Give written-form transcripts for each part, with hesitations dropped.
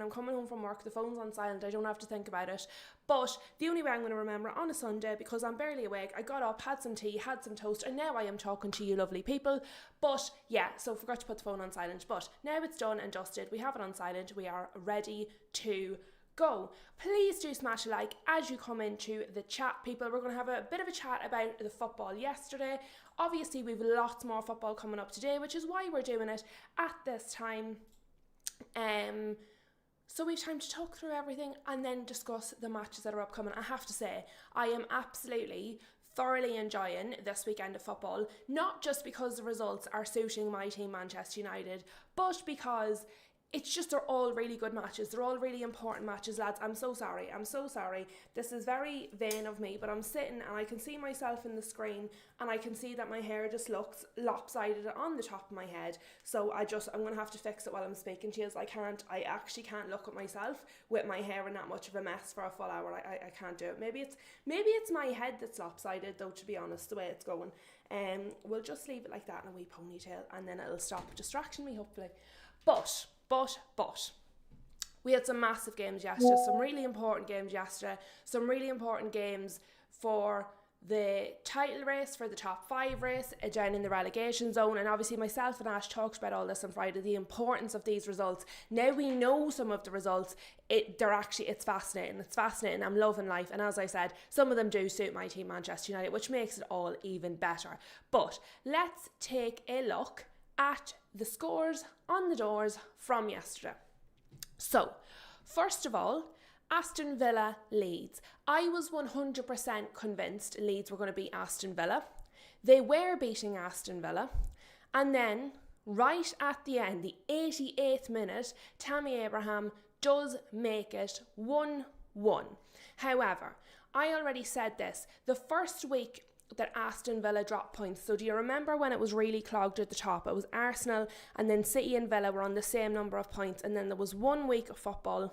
I'm coming home from work, the phone's on silent, I don't have to think about it. But the only way I'm going to remember on a Sunday, because I'm barely awake, I got up, had some tea, had some toast, and now I am talking to you lovely people. But yeah, so forgot to put the phone on silent. But now it's done and dusted. We have it on silent. We are ready to go. Please do smash a like as you come into the chat, people. We're going to have a bit of a chat about the football yesterday. Obviously, we've lots more football coming up today, which is why we're doing it at this time. So we've time to talk through everything and then discuss the matches that are upcoming. I have to say, I am absolutely thoroughly enjoying this weekend of football, not just because the results are suiting my team, Manchester United, but because it's just, they're all really good matches. They're all really important matches, lads. I'm so sorry. This is very vain of me, but I'm sitting and I can see myself in the screen and I can see that my hair just looks lopsided on the top of my head. So I'm going to have to fix it while I'm speaking to you. I actually can't look at myself with my hair in that much of a mess for a full hour. I can't do it. Maybe it's my head that's lopsided, though, to be honest, the way it's going. We'll just leave it like that in a wee ponytail and then it'll stop distracting me, hopefully. But we had some massive games yesterday, some really important games yesterday, some really important games for the title race, for the top 5 race, down in the relegation zone. And obviously myself and Ash talked about all this on Friday, the importance of these results. Now we know some of the results, it's fascinating. I'm loving life. And as I said, some of them do suit my team, Manchester United, which makes it all even better. But let's take a look at the scores on the doors from yesterday. So, first of all, Aston Villa Leeds. I was 100% convinced Leeds were going to beat Aston Villa. They were beating Aston Villa. And then, right at the end, the 88th minute, Tammy Abraham does make it 1-1. However, I already said this, the first week that Aston Villa dropped points. So do you remember when it was really clogged at the top? It was Arsenal and then City and Villa were on the same number of points, and then there was 1 week of football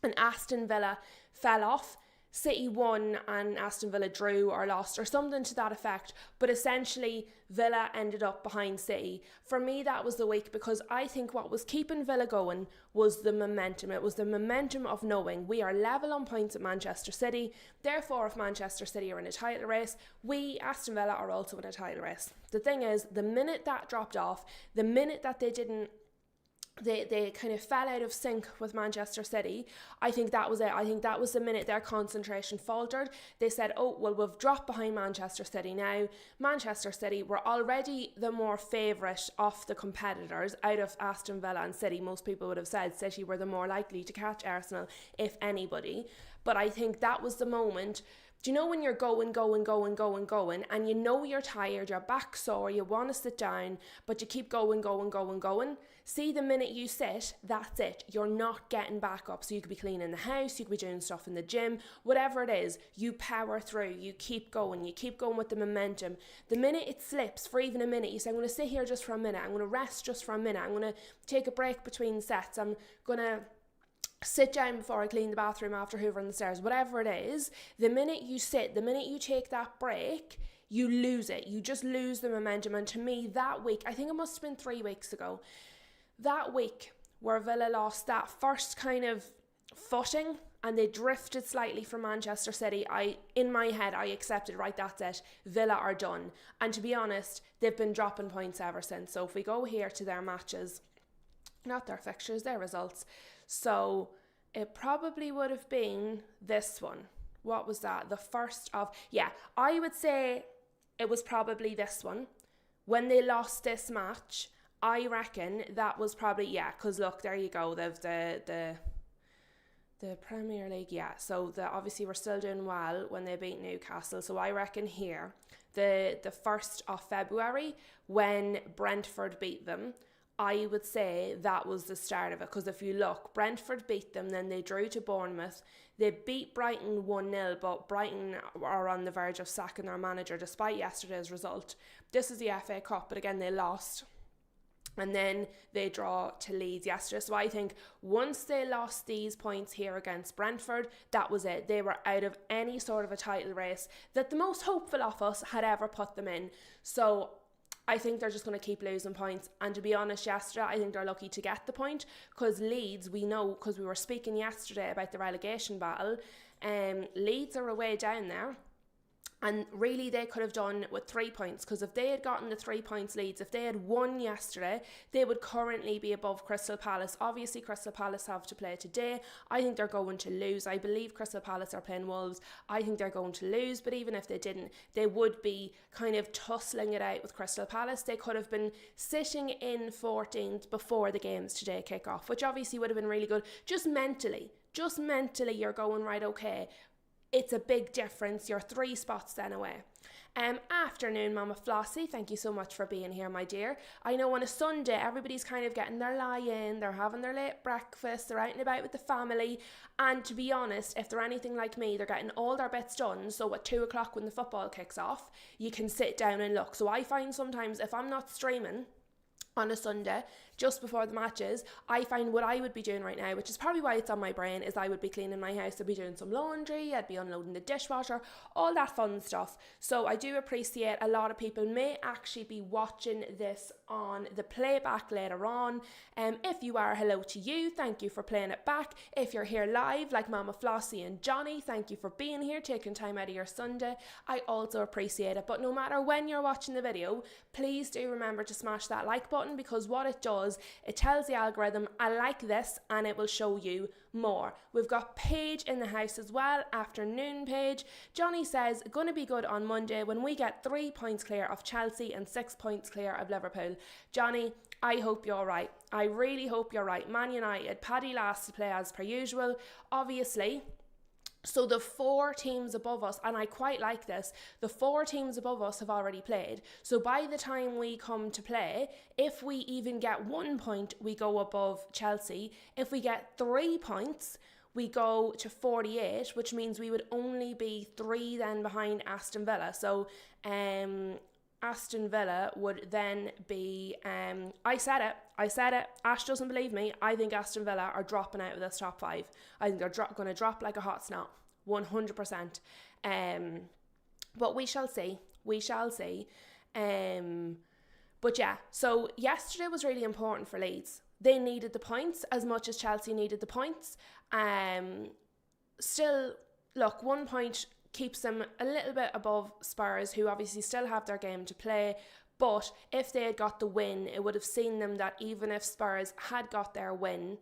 and Aston Villa fell off. City won and Aston Villa drew or lost or something to that effect, but essentially Villa ended up behind City. For me, that was the week, because I think what was keeping Villa going was the momentum. It was the momentum of knowing we are level on points at Manchester City, therefore if Manchester City are in a title race, we, Aston Villa, are also in a title race. The thing is, the minute that dropped off, the minute that they kind of fell out of sync with Manchester City, I think that was it. I think that was the minute their concentration faltered. They said, oh, well, we've dropped behind Manchester City now. Manchester City were already the more favourite of the competitors out of Aston Villa and City. Most people would have said City were the more likely to catch Arsenal, if anybody. But I think that was the moment. Do you know when you're going, and you know you're tired, your back's sore, you want to sit down, but you keep going? See, the minute you sit, that's it. You're not getting back up. So you could be cleaning the house, you could be doing stuff in the gym, whatever it is, you power through, you keep going with the momentum. The minute it slips for even a minute, you say, I'm going to sit here just for a minute, I'm going to rest just for a minute, I'm going to take a break between sets, I'm going to sit down before I clean the bathroom after hoovering the stairs, whatever it is, the minute you sit, the minute you take that break, you lose it. You just lose the momentum. And to me, that week, I think it must have been 3 weeks ago, that week where Villa lost that first kind of footing and they drifted slightly from Manchester City, in my head, I accepted, right, that's it, Villa are done. And to be honest, they've been dropping points ever since. So if we go here to their matches, not their fixtures, their results. So it probably would have been this one. What was that? The first of, I would say it was probably this one. When they lost this match, I reckon that was probably, because look, there you go, the Premier League, so obviously we're still doing well when they beat Newcastle, so I reckon here, the 1st of February, when Brentford beat them, I would say that was the start of it, because if you look, Brentford beat them, then they drew to Bournemouth, they beat Brighton 1-0, but Brighton are on the verge of sacking their manager despite yesterday's result. This is the FA Cup, but again, they lost. And then they draw to Leeds yesterday. So I think once they lost these points here against Brentford, that was it. They were out of any sort of a title race that the most hopeful of us had ever put them in. So I think they're just going to keep losing points. And to be honest, yesterday, I think they're lucky to get the point, because Leeds, we know, because we were speaking yesterday about the relegation battle, Leeds are away down there. And really, they could have done with 3 points, because if they had gotten the 3 points Leeds, if they had won yesterday, they would currently be above Crystal Palace. Obviously, Crystal Palace have to play today. I think they're going to lose. I believe Crystal Palace are playing Wolves. I think they're going to lose, but even if they didn't, they would be kind of tussling it out with Crystal Palace. They could have been sitting in 14th before the games today kick off, which obviously would have been really good. Just mentally, you're going, right, okay, it's a big difference. You're 3 spots then away. Afternoon, Mama Flossie. Thank you so much for being here, my dear. I know on a Sunday, everybody's kind of getting their lie in. They're having their late breakfast. They're out and about with the family. And to be honest, if they're anything like me, they're getting all their bits done. So at 2 o'clock when the football kicks off, you can sit down and look. So I find sometimes if I'm not streaming on a Sunday, just before the matches, I find what I would be doing right now, which is probably why it's on my brain, is I would be cleaning my house, I'd be doing some laundry, I'd be unloading the dishwasher, all that fun stuff. So I do appreciate a lot of people may actually be watching this on the playback later on. If you are, hello to you, thank you for playing it back. If you're here live, like Mama Flossie and Johnny, thank you for being here, taking time out of your Sunday. I also appreciate it. But no matter when you're watching the video, please do remember to smash that like button, because what it does, it tells the algorithm, I like this, and it will show you more. We've got Paige in the house as well. Afternoon, Paige. Johnny says, gonna be good on Monday when we get 3 points clear of Chelsea and 6 points clear of Liverpool. Johnny, I hope you're right. I really hope you're right. Man United, Paddy last to play as per usual. Obviously, so the 4 teams above us, and I quite like this, the 4 teams above us have already played. So by the time we come to play, if we even get 1 point, we go above Chelsea. If we get 3 points, we go to 48, which means we would only be 3 then behind Aston Villa. So Aston Villa would then be, I said it, Ash doesn't believe me. I think Aston Villa are dropping out of this top 5. I think they're going to drop like a hot snot, 100%. But we shall see. But yeah, so yesterday was really important for Leeds. They needed the points as much as Chelsea needed the points. Still, look, 1 point keeps them a little bit above Spurs, who obviously still have their game to play. But if they had got the win, it would have seen them that even if Spurs had got their win,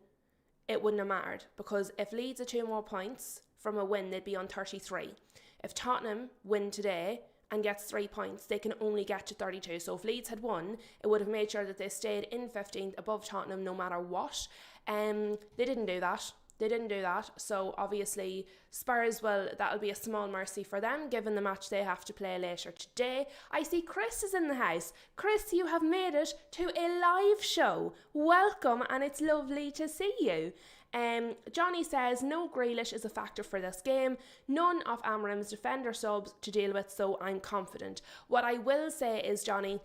it wouldn't have mattered. Because if Leeds had 2 more points from a win, they'd be on 33. If Tottenham win today and gets 3 points, they can only get to 32. So if Leeds had won, it would have made sure that they stayed in 15th above Tottenham no matter what. They didn't do that. So obviously Spurs, well, that'll be a small mercy for them given the match they have to play later today. I see Chris is in the house. Chris, you have made it to a live show. Welcome, and it's lovely to see you. Johnny says, no Grealish is a factor for this game. None of Amarim's defender subs to deal with, so I'm confident. What I will say is, Johnny,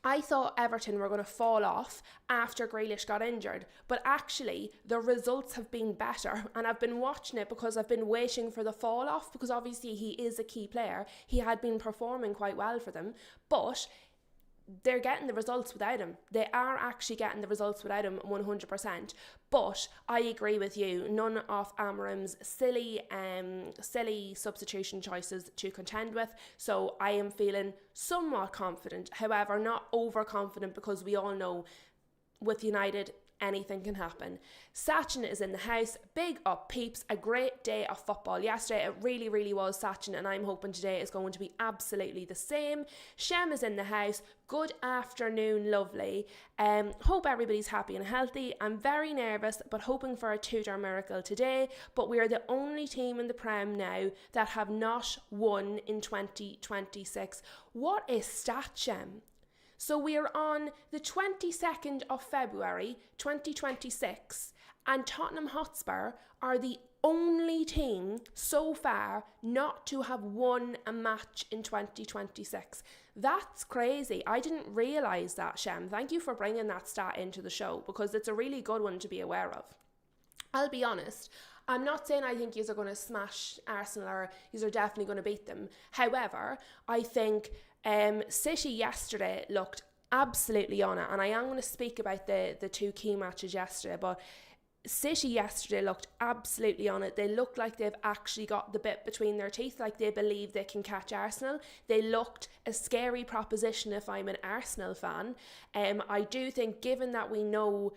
I thought Everton were going to fall off after Grealish got injured, but actually the results have been better, and I've been watching it because I've been waiting for the fall off, because obviously he is a key player. He had been performing quite well for them, but they're getting the results without him. They are actually getting the results without him 100%. But I agree with you, none of Amarim's silly substitution choices to contend with. So I am feeling somewhat confident. However, not overconfident, because we all know with United, anything can happen. Sachin is in the house. Big up, peeps. A great day of football yesterday. It really, really was, Sachin, and I'm hoping today is going to be absolutely the same. Shem is in the house. Good afternoon, lovely. Hope everybody's happy and healthy. I'm very nervous, but hoping for a Tudor miracle today. But we are the only team in the Prem now that have not won in 2026. What is stat, Shem? So we are on the 22nd of February 2026, and Tottenham Hotspur are the only team so far not to have won a match in 2026. That's crazy. I didn't realise that, Shem. Thank you for bringing that stat into the show, because it's a really good one to be aware of. I'll be honest, I'm not saying I think you're going to smash Arsenal or you're definitely going to beat them. However, I think City yesterday looked absolutely on it, and I am going to speak about the two key matches yesterday, but City yesterday looked absolutely on it. They look like they've actually got the bit between their teeth, like they believe they can catch Arsenal. They looked a scary proposition if I'm an Arsenal fan. I do think, given that we know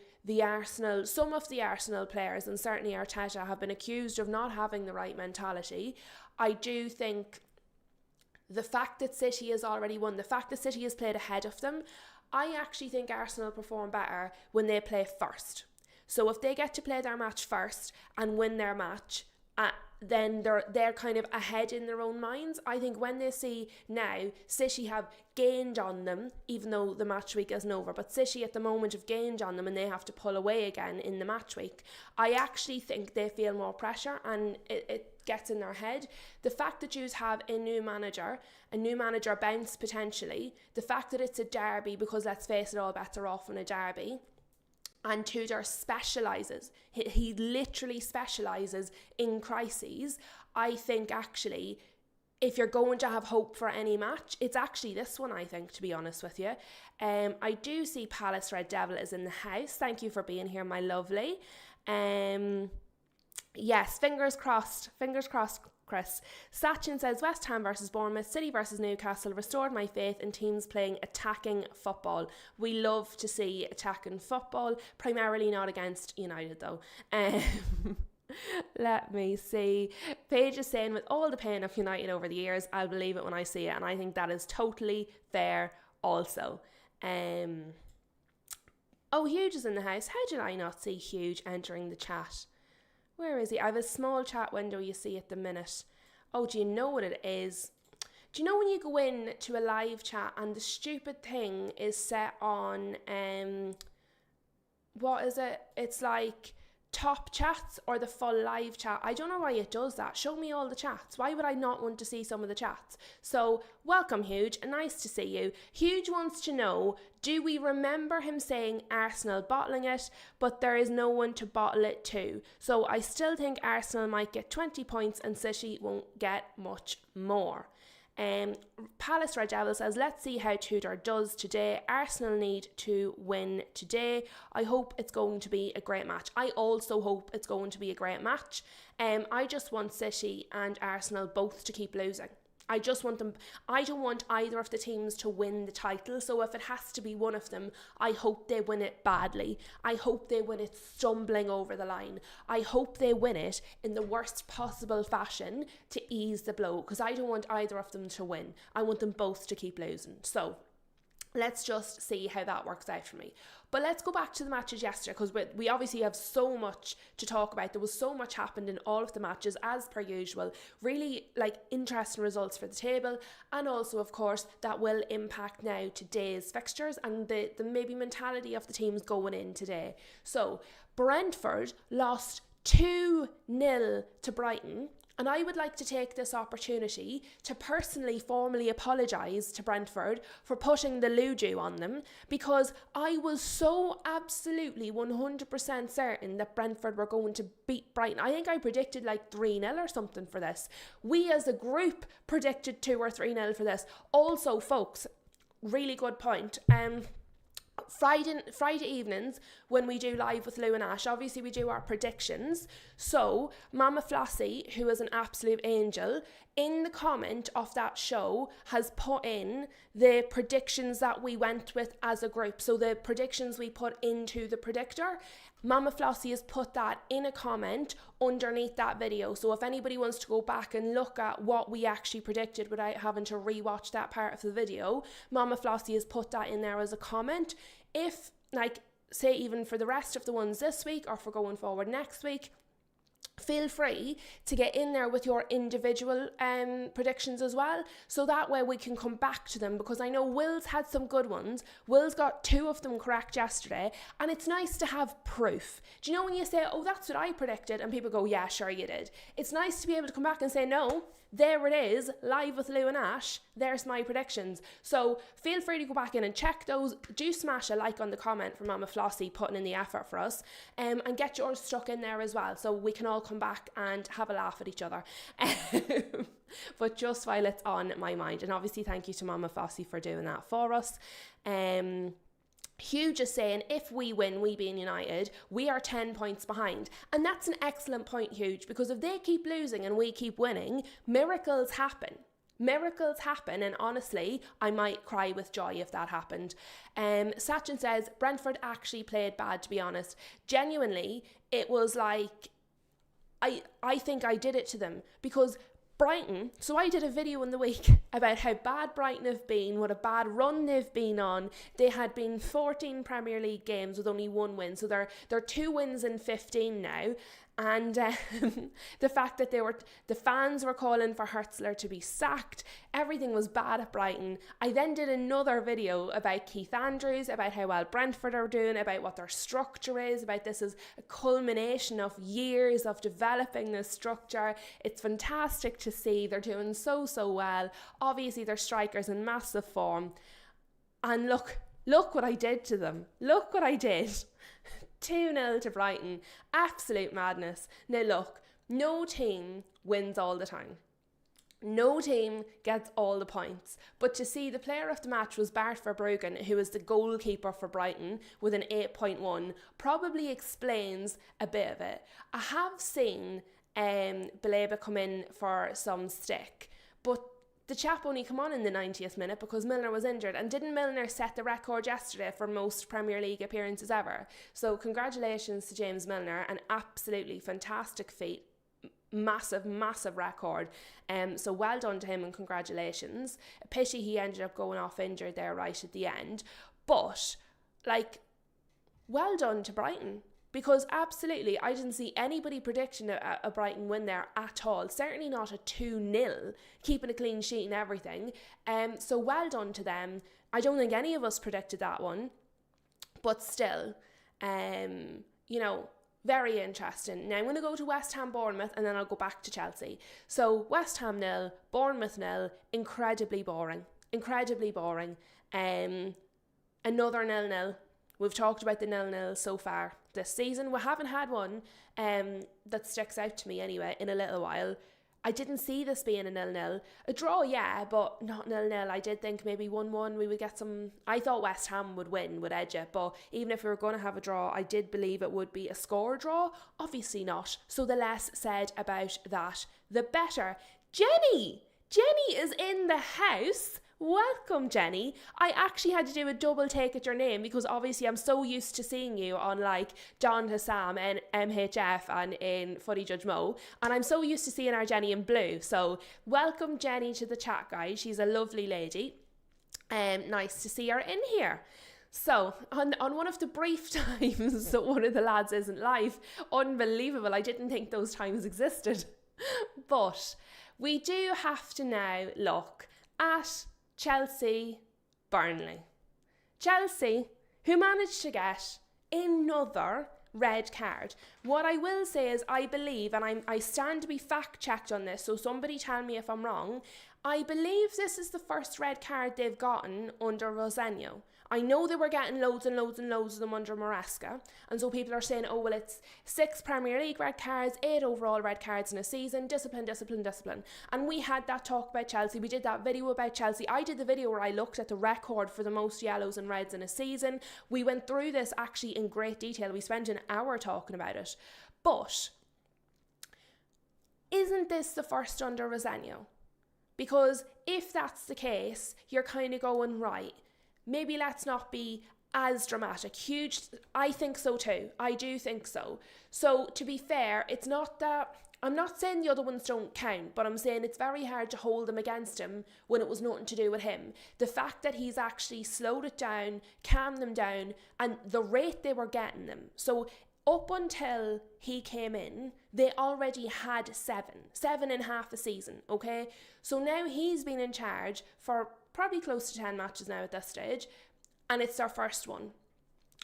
some of the Arsenal players, and certainly Arteta, have been accused of not having the right mentality, I do think the fact that City has already won, the fact that City has played ahead of them, I actually think Arsenal perform better when they play first. So if they get to play their match first and win their match, then they're kind of ahead in their own minds. I think when they see now City have gained on them, even though the match week isn't over, but City at the moment have gained on them and they have to pull away again in the match week, I actually think they feel more pressure and it gets in their head. The fact that you have a new manager bounce potentially, the fact that it's a derby, because let's face it, all bets are off in a derby, and Tudor specialises, he literally specialises in crises. I think actually, if you're going to have hope for any match, it's actually this one, I think, to be honest with you. I do see Palace Red Devil is in the house. Thank you for being here, my lovely. Yes, fingers crossed, Chris. Sachin says, West Ham versus Bournemouth, City versus Newcastle restored my faith in teams playing attacking football. We love to see attacking football, primarily not against United though. Let me see. Paige is saying, with all the pain of United over the years, I'll believe it when I see it, and I think that is totally fair also. Oh, Huge is in the house. How did I not see Huge entering the chat? Where is he? I have a small chat window you see at the minute. Oh, do you know what it is? Do you know when you go in to a live chat and the stupid thing is set on, what is it? It's like top chats or the full live chat. I don't know why it does that. Show me all the chats. Why would I not want to see some of the chats? So welcome, Huge, nice to see you. Huge wants to know, do we remember him saying Arsenal bottling it, but there is no one to bottle it to? So I still think Arsenal might get 20 points and City won't get much more. Palace Red Devil says, let's see how Tudor does today. Arsenal need to win today. I hope it's going to be a great match. I also hope it's going to be a great match. I just want City and Arsenal both to keep losing. I just want them. I don't want either of the teams to win the title. So if it has to be one of them, I hope they win it badly. I hope they win it stumbling over the line. I hope they win it in the worst possible fashion to ease the blow, because I don't want either of them to win. I want them both to keep losing. So let's just see how that works out for me. But let's go back to the matches yesterday, because we obviously have so much to talk about. There was so much happened in all of the matches, as per usual. Really interesting results for the table, and also of course that will impact now today's fixtures and the maybe mentality of the teams going in today. So Brentford lost 2-0 to Brighton. And I would like to take this opportunity to personally formally apologise to Brentford for putting the Luju on them, because I was so absolutely 100% certain that Brentford were going to beat Brighton. I think I predicted 3-0 or something for this. We as a group predicted 2 or 3-0 for this. Also, folks, really good point. Friday evenings when we do live with Lou and Ash, obviously we do our predictions. So Mama Flossie, who is an absolute angel, in the comment of that show has put in the predictions that we went with as a group. So the predictions we put into the predictor, Mama Flossie has put that in a comment underneath that video. So if anybody wants to go back and look at what we actually predicted without having to rewatch that part of the video, Mama Flossie has put that in there as a comment. If, say even for the rest of the ones this week or for going forward next week, feel free to get in there with your individual predictions as well, so that way we can come back to them, because I know Will's had some good ones. Will's got 2 of them correct yesterday, and it's nice to have proof. Do you know when you say, oh, that's what I predicted, and people go, yeah, sure you did? It's nice to be able to come back and say, no, there it is, live with Lou and Ash, there's my predictions. So feel free to go back in and check those. Do smash a like on the comment from Mama Flossie putting in the effort for us, and get yours stuck in there as well, so we can all come come back and have a laugh at each other. But just while it's on my mind, and obviously thank you to Mama Fossey for doing that for us. Hugh just saying, if we win, we being United, we are 10 points behind. And that's an excellent point, Hugh, because if they keep losing and we keep winning, miracles happen. Miracles happen, and honestly, I might cry with joy if that happened. Sachin says, Brentford actually played bad, to be honest. Genuinely, it was like, I think I did it to them, because Brighton, so I did a video in the week about how bad Brighton have been, what a bad run they've been on. They had been 14 Premier League games with only 1 win, so they're 2 wins in 15 now. And the fact that the fans were calling for Hertzler to be sacked, everything was bad at Brighton. I then did another video about Keith Andrews, about how well Brentford are doing, about what their structure is, about this is a culmination of years of developing this structure. It's fantastic to see. They're doing so well. Obviously, their strikers in massive form. And look what I did to them. Look what I did. 2-0 to Brighton. Absolute madness. Now look, no team wins all the time. No team gets all the points. But to see the player of the match was Bart Verbruggen, who is the goalkeeper for Brighton with an 8.1, probably explains a bit of it. I have seen Baleba come in for some stick, but the chap only come on in the 90th minute because Milner was injured. And didn't Milner set the record yesterday for most Premier League appearances ever? So congratulations to James Milner, an absolutely fantastic feat. Massive record. So well done to him and congratulations. A pity he ended up going off injured there right at the end. But, well done to Brighton. Because absolutely, I didn't see anybody predicting a Brighton win there at all. Certainly not a 2-0, keeping a clean sheet and everything. So well done to them. I don't think any of us predicted that one. But still, very interesting. Now I'm going to go to West Ham Bournemouth and then I'll go back to Chelsea. So West Ham 0, Bournemouth 0, incredibly boring. Another 0-0. We've talked about the 0-0 so far this season. We haven't had one that sticks out to me anyway in a little while. I didn't see this being a 0-0. A draw, yeah, but not 0-0. I did think maybe 1-1 we would get some. I thought West Ham would win, would edge it, but even if we were going to have a draw, I did believe it would be a score draw. Obviously not. So the less said about that, the better. Jenny is in the house. Welcome, Jenny. I actually had to do a double take at your name because obviously I'm so used to seeing you on John Hassam and MHF and in Footy Judge Mo, and I'm so used to seeing our Jenny in blue. So welcome, Jenny, to the chat, guys. She's a lovely lady. Nice to see her in here. So, on one of the brief times that one of the lads isn't live, unbelievable. I didn't think those times existed. But we do have to now look at Chelsea, Burnley. Chelsea, who managed to get another red card. What I will say is I believe, and I stand to be fact checked on this, so somebody tell me if I'm wrong, I believe this is the first red card they've gotten under Rosenior. I know they were getting loads and loads of them under Maresca, and so people are saying, oh, well, it's 6 Premier League red cards, 8 overall red cards in a season, discipline. And we had that talk about Chelsea. We did that video about Chelsea. I did the video where I looked at the record for the most yellows and reds in a season. We went through this actually in great detail. We spent an hour talking about it. But isn't this the first under Rosenior? Because if that's the case, you're kind of going, right, maybe let's not be as dramatic. Huge, I think so too. I do think so. So to be fair, it's not that, I'm not saying the other ones don't count, but I'm saying it's very hard to hold them against him when it was nothing to do with him. The fact that he's actually slowed it down, calmed them down, and the rate they were getting them. So up until he came in, they already had 7 in half a season, okay? So now he's been in charge for probably close to 10 matches now at this stage, and it's their first one.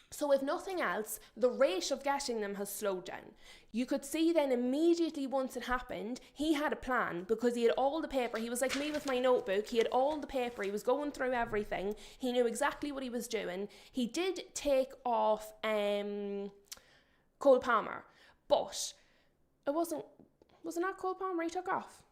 So if nothing else, the rate of getting them has slowed down. You could see then immediately once it happened, he had a plan because he had all the paper. He was like me with my notebook. He had all the paper. He was going through everything. He knew exactly what he was doing. He did take off Cole Palmer, but wasn't that Cole Palmer he took off?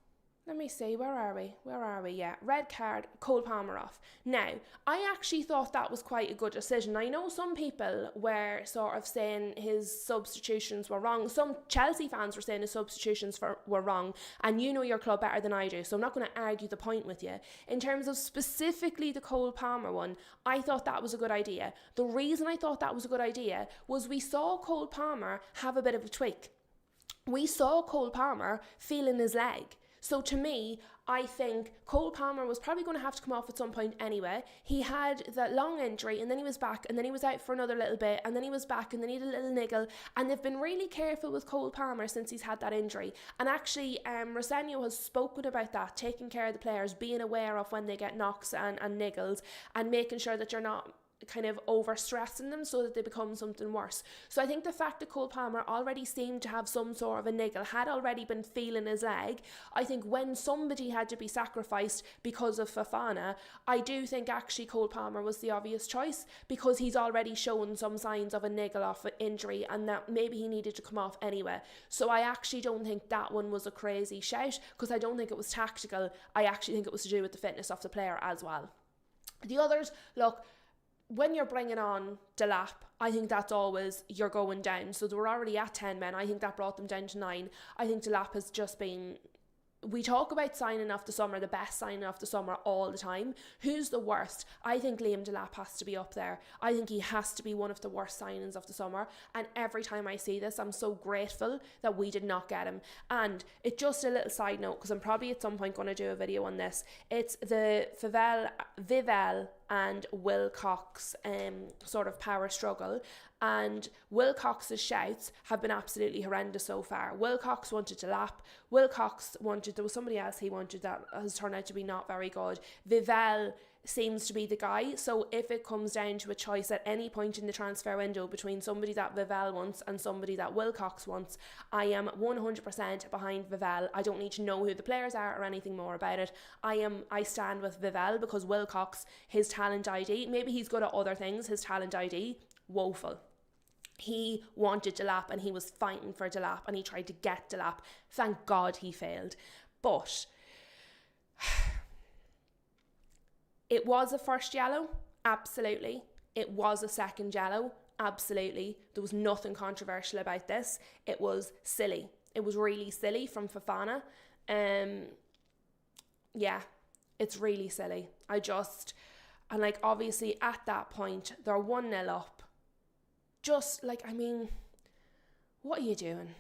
Let me see, where are we? Yeah, red card, Cole Palmer off. Now, I actually thought that was quite a good decision. I know some people were sort of saying his substitutions were wrong. Some Chelsea fans were saying his substitutions were wrong, and you know your club better than I do, so I'm not going to argue the point with you. In terms of specifically the Cole Palmer one, I thought that was a good idea. The reason I thought that was a good idea was we saw Cole Palmer have a bit of a tweak. We saw Cole Palmer feeling his leg. So to me, I think Cole Palmer was probably going to have to come off at some point anyway. He had that long injury and then he was back and then he was out for another little bit and then he was back and then he had a little niggle, and they've been really careful with Cole Palmer since he's had that injury. And actually Rosenio has spoken about that, taking care of the players, being aware of when they get knocks and niggles, and making sure that you're not kind of overstressing them so that they become something worse. So I think the fact that Cole Palmer already seemed to have some sort of a niggle, had already been feeling his leg, I think when somebody had to be sacrificed because of Fofana, I do think actually Cole Palmer was the obvious choice, because he's already shown some signs of a niggle off an injury and that maybe he needed to come off anyway. So I actually don't think that one was a crazy shout, because I don't think it was tactical. I actually think it was to do with the fitness of the player as well. The others, look, when you're bringing on Delap, I think that's always, you're going down. So they were already at 10 men. I think that brought them down to 9. I think Delap has just been... We talk about signing off the summer, the best signing off the summer all the time. Who's the worst? I think Liam Delap has to be up there. I think he has to be one of the worst signings of the summer. And every time I see this, I'm so grateful that we did not get him. And it's just a little side note, because I'm probably at some point going to do a video on this. It's the Vivell and Wilcox sort of power struggle. And Wilcox's shouts have been absolutely horrendous so far. Wilcox wanted to lap. Wilcox wanted, there was somebody else he wanted that has turned out to be not very good. Vivell seems to be the guy. So if it comes down to a choice at any point in the transfer window between somebody that Vivell wants and somebody that Wilcox wants, I am 100% behind Vivell. I don't need to know who the players are or anything more about it. I stand with Vivell, because Wilcox, his talent ID, maybe he's good at other things, his talent ID, woeful. He wanted Delap and he was fighting for Delap and he tried to get Delap. Thank God he failed. But it was a first yellow, absolutely. It was a second yellow, absolutely. There was nothing controversial about this. It was silly. It was really silly from Fofana. Yeah, it's really silly. And like obviously at that point, they're 1-0 up. Just like, I mean, what are you doing?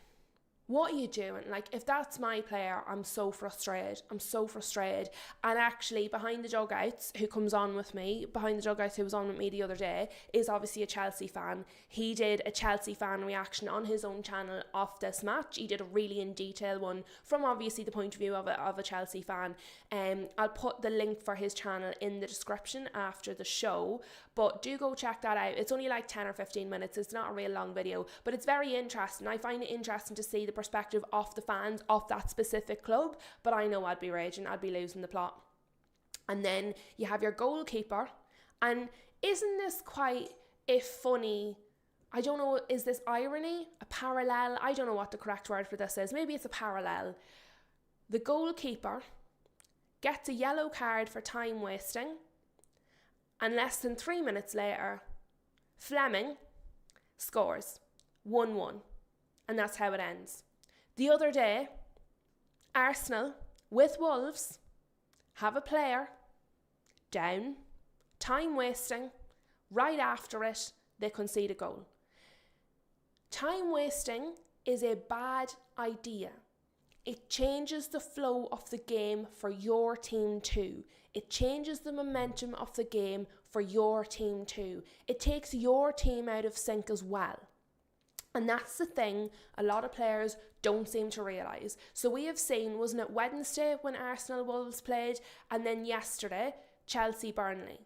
What are you doing? Like, if that's my player, I'm so frustrated. And actually, behind the dugouts, who was on with me the other day, is obviously a Chelsea fan. He did a Chelsea fan reaction on his own channel of this match. He did a really in detail one from obviously the point of view of a Chelsea fan. I'll put the link for his channel in the description after the show, but do go check that out. It's only like 10 or 15 minutes. It's not a real long video, but it's very interesting. I find it interesting to see the perspective of the fans of that specific club, but I know I'd be raging, I'd be losing the plot. And then you have your goalkeeper, and isn't this quite a funny, I don't know, is this irony, a parallel? I don't know what the correct word for this is. Maybe it's a parallel. The goalkeeper gets a yellow card for time wasting, and less than 3 minutes later, Fleming scores 1-1, and that's how it ends. The other day, Arsenal with Wolves have a player down, time wasting, right after it, they concede a goal. Time wasting is a bad idea. It changes the flow of the game for your team too. It changes the momentum of the game for your team too. It takes your team out of sync as well. And that's the thing a lot of players don't seem to realise. So we have seen, wasn't it Wednesday when Arsenal Wolves played, and then yesterday, Chelsea Burnley.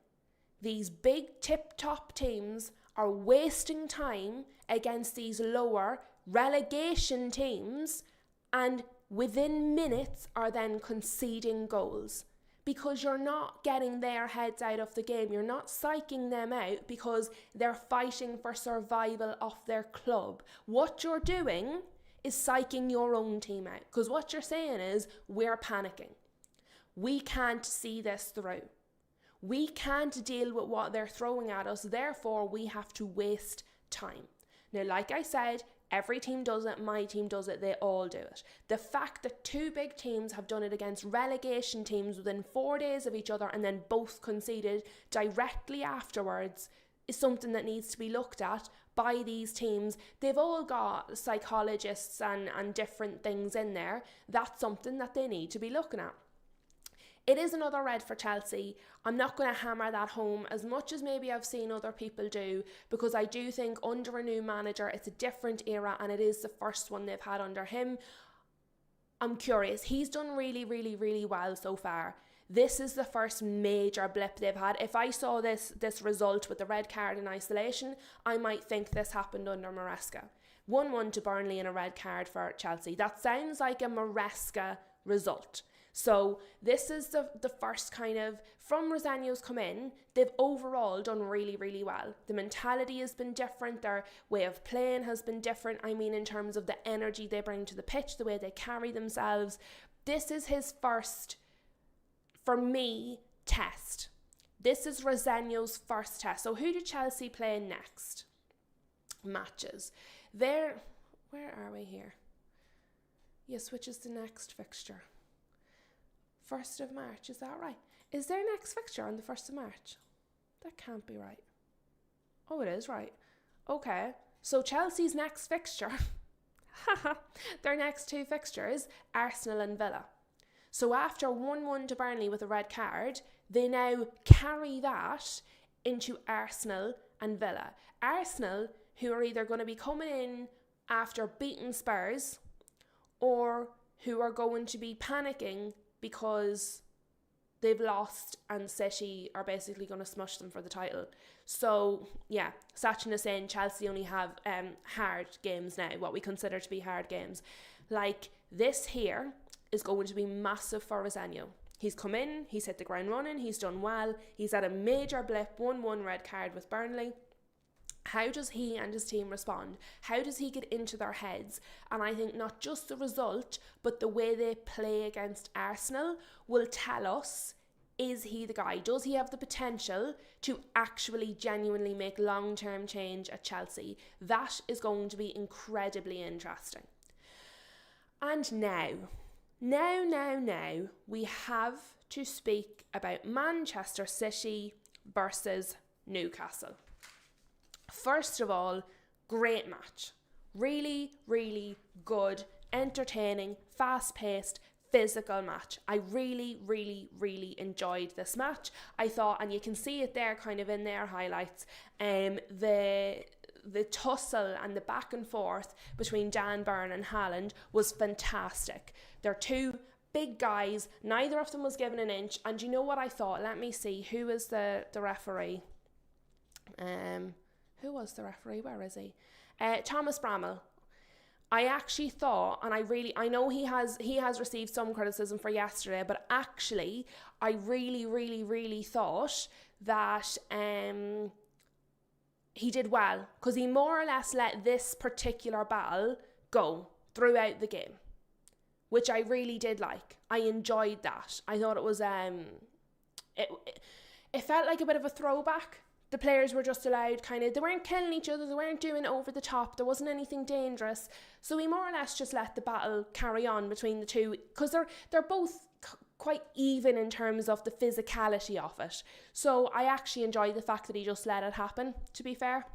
These big tip-top teams are wasting time against these lower relegation teams, and within minutes are then conceding goals. Because you're not getting their heads out of the game. You're not psyching them out because they're fighting for survival of their club. What you're doing is psyching your own team out. Because what you're saying is, we're panicking. We can't see this through. We can't deal with what they're throwing at us, therefore we have to waste time. Now, like I said, every team does it, my team does it, they all do it. The fact that two big teams have done it against relegation teams within 4 days of each other and then both conceded directly afterwards is something that needs to be looked at by these teams. They've all got psychologists and different things in there. That's something that they need to be looking at. It is another red for Chelsea. I'm not going to hammer that home as much as maybe I've seen other people do, because I do think under a new manager, it's a different era and it is the first one they've had under him. I'm curious. He's done really, really, really well so far. This is the first major blip they've had. If I saw this result with the red card in isolation, I might think this happened under Maresca. 1-1 to Burnley and a red card for Chelsea. That sounds like a Maresca result. So this is the first kind of, from Rosenior's come in, they've overall done really, really well. The mentality has been different, their way of playing has been different. I mean, in terms of the energy they bring to the pitch, the way they carry themselves. This is his first, for me, test. This is Rosenior's first test. So who did Chelsea play next? Matches. Where are we here? Yes, which is the next fixture? 1st of March, is that right? Is their next fixture on the 1st of March? That can't be right. Oh, it is right. Okay, so Chelsea's next fixture, their next two fixtures, Arsenal and Villa. So after 1-1 to Burnley with a red card, they now carry that into Arsenal and Villa. Arsenal, who are either going to be coming in after beating Spurs, or who are going to be panicking because they've lost and City are basically going to smush them for the title. So, yeah, Sachin is saying Chelsea only have hard games now, what we consider to be hard games. Like, this here is going to be massive for Rosenior. He's come in, he's hit the ground running, he's done well, he's had a major blip, 1-1 red card with Burnley. How does he and his team respond? How does he get into their heads? And I think not just the result, but the way they play against Arsenal will tell us, is he the guy? Does he have the potential to actually genuinely make long-term change at Chelsea? That is going to be incredibly interesting. And now, we have to speak about Manchester City versus Newcastle. First of all, great match. Really, really good, entertaining, fast-paced, physical match. I really, really, really enjoyed this match. I thought, and you can see it there kind of in their highlights, the tussle and the back and forth between Dan Burn and Haaland was fantastic. They're two big guys. Neither of them was given an inch. And you know what I thought? Let me see. Who is the referee? Who was the referee? Where is he? Thomas Bramall. I actually thought, and I know he has received some criticism for yesterday, but actually I really, really, really thought that he did well, because he more or less let this particular battle go throughout the game, which I really did like. I enjoyed that. I thought it was it felt like a bit of a throwback. The players were just allowed they weren't killing each other, they weren't doing over the top, there wasn't anything dangerous. So we more or less just let the battle carry on between the two, because they're both quite even in terms of the physicality of it. So I actually enjoyed the fact that he just let it happen, to be fair.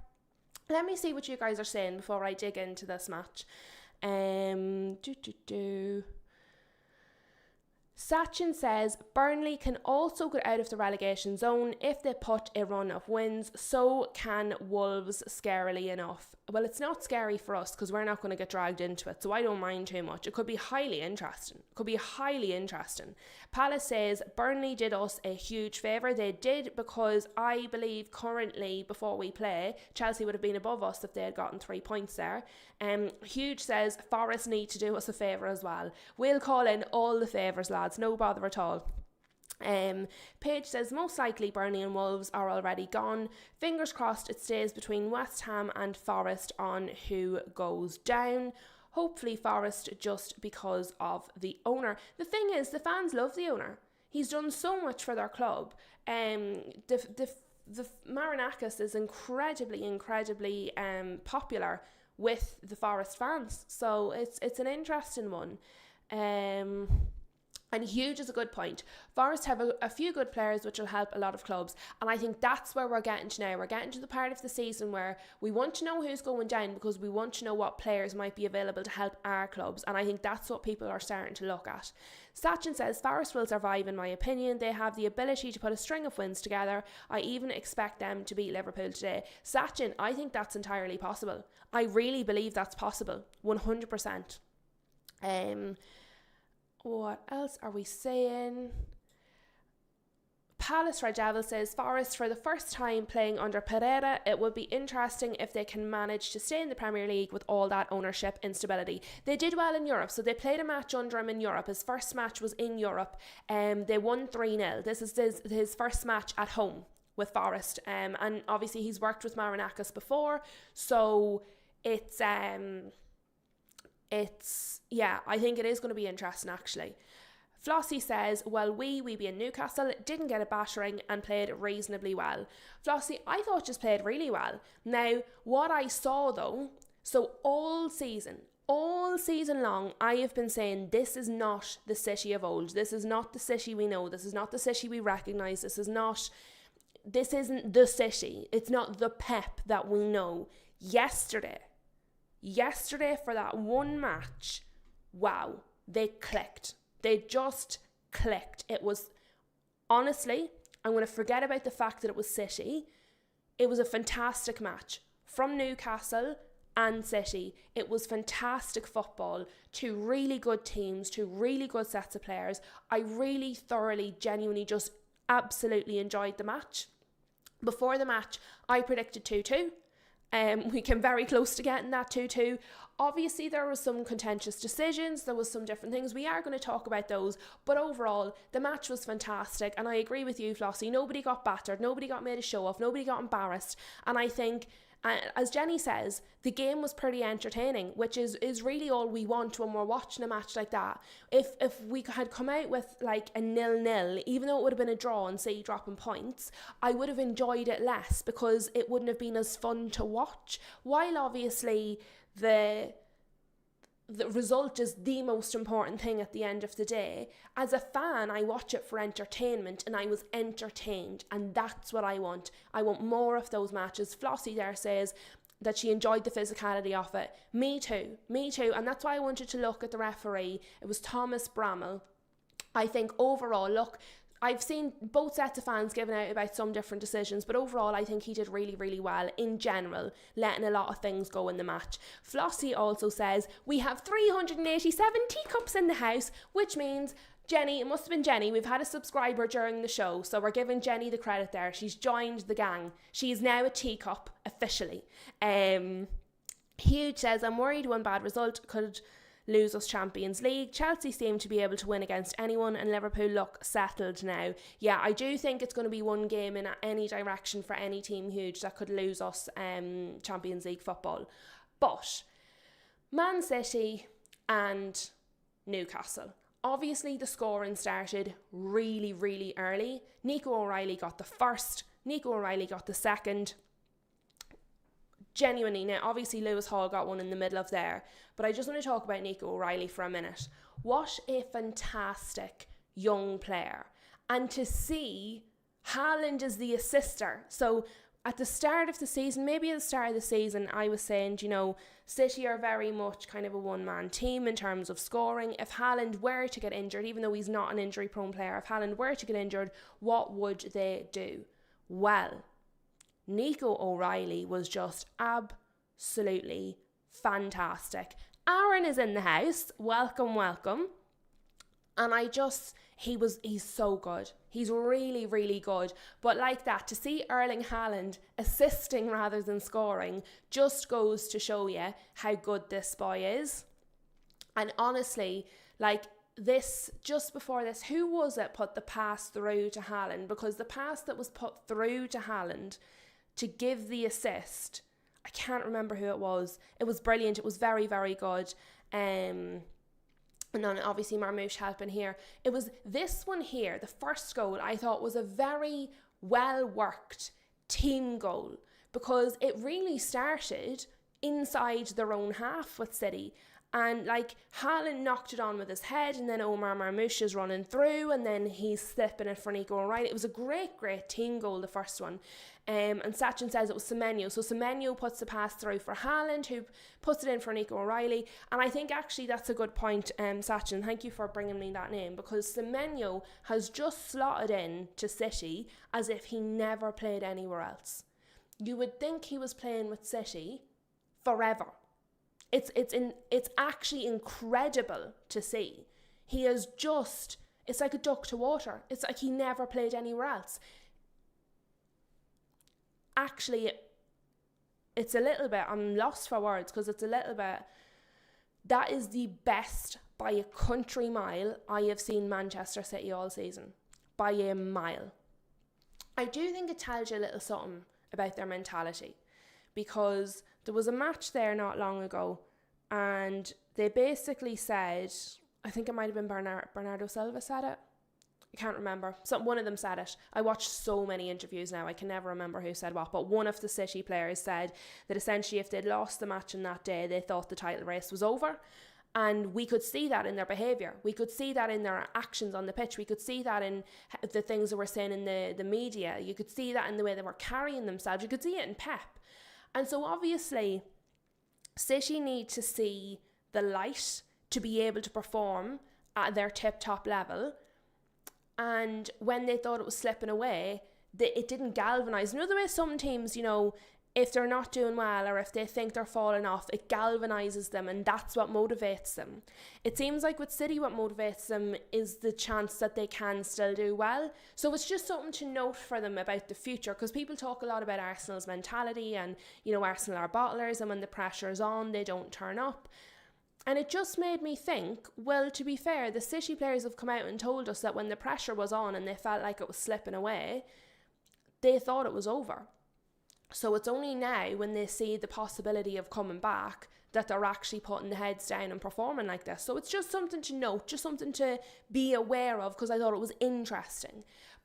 Let me see what you guys are saying before I dig into this match. Sachin says Burnley can also get out of the relegation zone if they put a run of wins. So can Wolves, scarily enough. Well, it's not scary for us because we're not going to get dragged into it, so I don't mind too much. It could be highly interesting. Palace says Burnley did us a huge favour. They did, because I believe currently, before we play, Chelsea would have been above us if they had gotten 3 points there. Huge says Forest need to do us a favour as well. We'll call in all the favours, lads. No bother at all. Paige says most likely Burnley and Wolves are already gone. Fingers crossed it stays between West Ham and Forest on who goes down. Hopefully Forest, just because of the owner. The thing is, the fans love the owner. He's done so much for their club. The Marinakis is incredibly popular with the Forest fans. So it's an interesting one. And huge is a good point. Forest have a few good players which will help a lot of clubs, and I think that's where we're getting to now. We're getting to the part of the season where we want to know who's going down because we want to know what players might be available to help our clubs, and I think that's what people are starting to look at. Sachin says, Forest will survive in my opinion. They have the ability to put a string of wins together. I even expect them to beat Liverpool today. Sachin, I think that's entirely possible. I really believe that's possible, 100%. What else are we saying? Palace Rajavil says, Forest for the first time playing under Pereira. It would be interesting if they can manage to stay in the Premier League with all that ownership instability. They did well in Europe, so they played a match under him in Europe. His first match was in Europe. They won 3-0. This is his first match at home with Forest. And obviously he's worked with Marinakis before, so it's yeah, I think it is going to be interesting actually. Flossie says, well, we being Newcastle didn't get a battering and played reasonably well. Flossie, I thought just played really well. Now, what I saw though, so all season long, I have been saying this is not the City of old. This is not the City we know. This is not the City we recognise. This isn't the City. It's not the Pep that we know. Yesterday for that one match, wow, they clicked. They just clicked. It was, honestly, I'm going to forget about the fact that it was City. It was a fantastic match from Newcastle and City. It was fantastic football, two really good teams, two really good sets of players. I really thoroughly, genuinely just absolutely enjoyed the match. Before the match, I predicted 2-2. We came very close to getting that 2-2. Obviously, there was some contentious decisions. There was some different things. We are going to talk about those. But overall, the match was fantastic. And I agree with you, Flossie. Nobody got battered. Nobody got made a show of. Nobody got embarrassed. And I think, as Jenny says, the game was pretty entertaining, which is really all we want when we're watching a match like that. If we had come out with like a 0-0, even though it would have been a draw and City dropping points, I would have enjoyed it less because it wouldn't have been as fun to watch. While obviously the result is the most important thing at the end of the day, as a fan, I watch it for entertainment, and I was entertained, and that's what I want. I want more of those matches. Flossie there says that she enjoyed the physicality of it. Me too, and that's why I wanted to look at the referee. It was Thomas Bramall. I think overall, look, I've seen both sets of fans giving out about some different decisions, but overall I think he did really, really well in general, letting a lot of things go in the match. Flossie also says, we have 387 teacups in the house, which means Jenny, it must have been Jenny, we've had a subscriber during the show, so we're giving Jenny the credit there. She's joined the gang. She is now a teacup, officially. Huge says, I'm worried one bad result could lose us Champions League. Chelsea seem to be able to win against anyone, and Liverpool look settled now. Yeah, I do think it's going to be one game in any direction for any team, Huge, that could lose us Champions League football. But Man City and Newcastle, obviously the scoring started really, really early. Nico O'Reilly got the first, Nico O'Reilly got the second. Genuinely, now obviously Lewis Hall got one in the middle of there, but I just want to talk about Nico O'Reilly for a minute. What a fantastic young player. And to see Haaland as the assister. So at the start of the season, maybe at the start of the season, I was saying, you know, City are very much kind of a one-man team in terms of scoring. If Haaland were to get injured, even though he's not an injury-prone player, if Haaland were to get injured, what would they do? Well, Nico O'Reilly was just absolutely fantastic. Aaron is in the house. Welcome, welcome. And he's so good. He's really, really good. But like that, to see Erling Haaland assisting rather than scoring just goes to show you how good this boy is. And honestly, like this, just before this, who was it put the pass through to Haaland? Because the pass that was put through to Haaland to give the assist, I can't remember who it was. It was brilliant. It was very, very good. And then obviously Marmoush helping here. It was this one here, the first goal, I thought was a very well worked team goal, because it really started inside their own half with City. And like Haaland knocked it on with his head, and then Omar Marmoush is running through, and then he's slipping it for Nico O'Reilly. It was a great team goal, the first one. And Sachin says it was Semenyo. So Semenyo puts the pass through for Haaland, who puts it in for Nico O'Reilly. And I think actually that's a good point, Sachin. Thank you for bringing me that name, because Semenyo has just slotted in to City as if he never played anywhere else. You would think he was playing with City forever. It's actually incredible to see. He is just, it's like a duck to water. It's like he never played anywhere else. Actually, it's a little bit, I'm lost for words, because it's a little bit, that is the best by a country mile I have seen Manchester City all season. By a mile. I do think it tells you a little something about their mentality, because there was a match there not long ago, and they basically said, I think it might have been Bernardo Silva said it. I can't remember. One of them said it. I watched so many interviews now, I can never remember who said what, but one of the City players said that essentially if they'd lost the match on that day, they thought the title race was over. And we could see that in their behaviour. We could see that in their actions on the pitch. We could see that in the things that were saying in the media. You could see that in the way they were carrying themselves. You could see it in Pep. And so obviously, City need to see the light to be able to perform at their tip-top level. And when they thought it was slipping away, it didn't galvanise. You know the way some teams, you know, if they're not doing well or if they think they're falling off, it galvanises them, and that's what motivates them. It seems like with City, what motivates them is the chance that they can still do well. So it's just something to note for them about the future, because people talk a lot about Arsenal's mentality and, you know, Arsenal are bottlers, and when the pressure's on, they don't turn up. And it just made me think, well, to be fair, the City players have come out and told us that when the pressure was on and they felt like it was slipping away, they thought it was over. So it's only now when they see the possibility of coming back that they're actually putting the heads down and performing like this. So it's just something to note, just something to be aware of, because I thought it was interesting.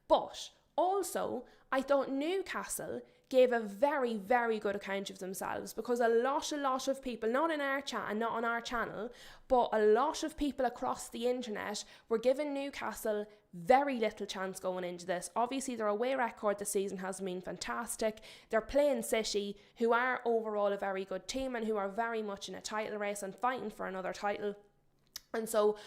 But also, I thought Newcastle gave a very, very good account of themselves, because a lot of people, not in our chat and not on our channel, but a lot of people across the internet were giving Newcastle very little chance going into this. Obviously, their away record this season has been fantastic. They're playing City, who are overall a very good team and who are very much in a title race and fighting for another title. And so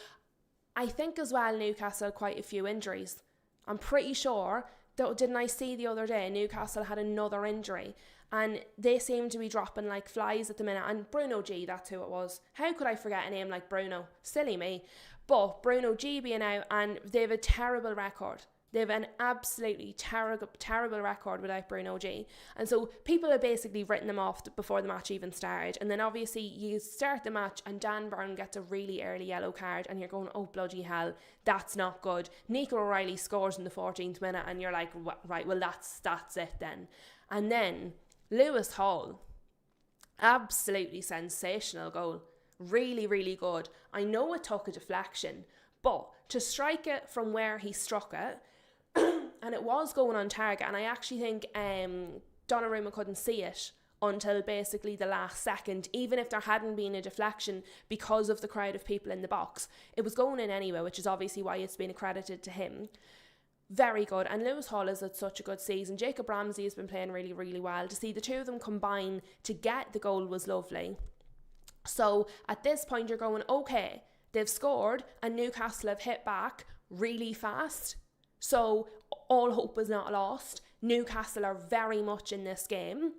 I think as well Newcastle had quite a few injuries. I'm pretty sure, didn't I see the other day, Newcastle had another injury, and they seem to be dropping like flies at the minute. And Bruno G, that's who it was. How could I forget a name like Bruno? Silly me. But Bruno G being out, and they have a terrible record. They have an absolutely terrible record without Bruno G. And so people have basically written them off before the match even started. And then obviously you start the match and Dan Burn gets a really early yellow card, and you're going, oh bloody hell, that's not good. Nico O'Reilly scores in the 14th minute, and you're like, right, well that's it then. And then Lewis Hall, absolutely sensational goal. Really, really good. I know it took a deflection, but to strike it from where he struck it, and it was going on target, and I actually think Donnarumma couldn't see it until basically the last second, even if there hadn't been a deflection because of the crowd of people in the box. It was going in anyway, which is obviously why it's been accredited to him. Very good. And Lewis Hall has had such a good season. Jacob Ramsey has been playing really, really well. To see the two of them combine to get the goal was lovely. So at this point you're going, okay, they've scored and Newcastle have hit back really fast. So all hope is not lost. Newcastle are very much in this game.